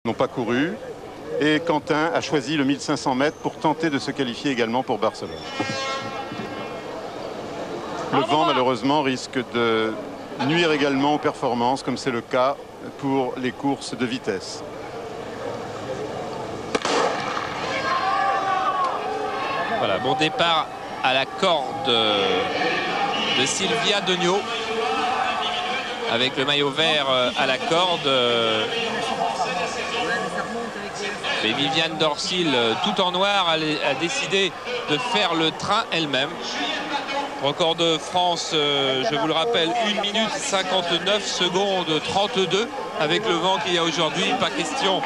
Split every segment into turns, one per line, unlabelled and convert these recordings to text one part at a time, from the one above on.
n'ont pas couru. Et Quentin a choisi le 1500 mètres pour tenter de se qualifier également pour Barcelone. Le vent, malheureusement, risque de nuire également aux performances, comme c'est le cas pour les courses de vitesse.
Voilà, bon départ à la corde de Sylvia Degnaud. Avec le maillot vert à la corde. Mais Viviane Dorsil, tout en noir, a décidé de faire le train elle-même. Record de France, je vous le rappelle, 1 minute 59 secondes 32 avec le vent qu'il y a aujourd'hui. Pas question,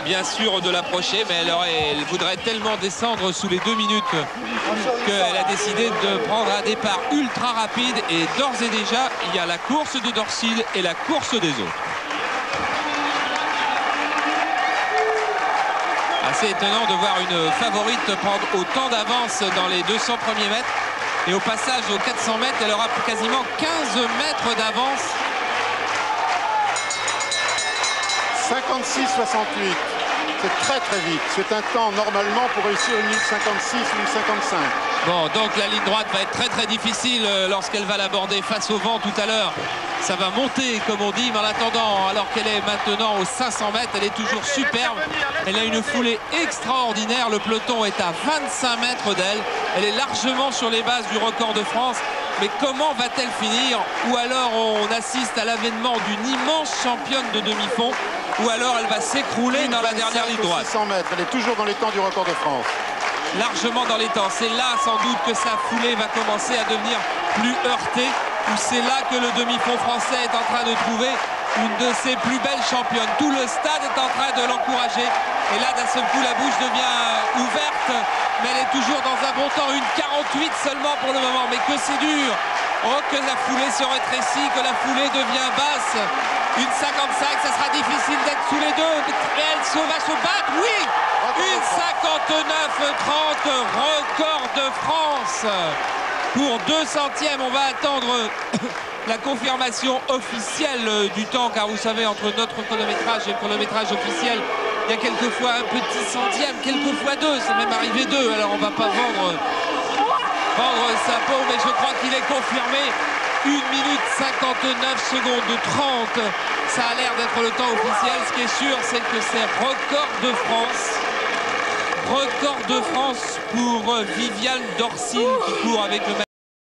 bien sûr, de l'approcher, mais elle voudrait tellement descendre sous les 2 minutes qu'elle a décidé de prendre un départ ultra rapide. Et d'ores et déjà, il y a la course de Dorsil et la course des autres. Assez étonnant de voir une favorite prendre autant d'avance dans les 200 premiers mètres. Et au passage aux 400 mètres, elle aura quasiment 15 mètres d'avance.
56-68. C'est très très vite. C'est un temps normalement pour réussir une 1056 ou une 55.
Bon, donc la ligne droite va être très très difficile lorsqu'elle va l'aborder face au vent tout à l'heure. Ça va monter comme on dit, mais en attendant, alors qu'elle est maintenant aux 500 mètres, elle est toujours superbe. Elle a une foulée extraordinaire. Le peloton est à 25 mètres d'elle. Elle est largement sur les bases du record de France. Mais comment va-t-elle finir? Ou alors on assiste à l'avènement d'une immense championne de demi-fond, ou alors elle va s'écrouler dans la dernière ligne droite.
600 mètres, elle est toujours dans les temps du record de France.
Largement dans les temps. C'est là sans doute que sa foulée va commencer à devenir plus heurtée, ou c'est là que le demi-fond français est en train de trouver une de ses plus belles championnes. Tout le stade est en train de l'encourager. Et là, d'un seul coup, la bouche devient ouverte, mais elle est toujours dans un bon temps. Une 48 seulement pour le moment, mais que c'est dur. Oh, que la foulée se rétrécit, que la foulée devient basse. Une 55, ça sera difficile d'être sous les deux. Et elle va se battre, oui. Une 59-30, record de France. Pour 2 centièmes, on va attendre la confirmation officielle du temps, car vous savez, entre notre chronométrage et le chronométrage officiel, il y a quelquefois un petit centième, quelquefois 2, c'est même arrivé 2, alors on ne va pas vendre sa peau, mais je crois qu'il est confirmé. 1 minute 59 secondes 30, ça a l'air d'être le temps officiel. Ce qui est sûr, c'est que c'est record de France. Record de France pour Viviane Dorsil qui court avec le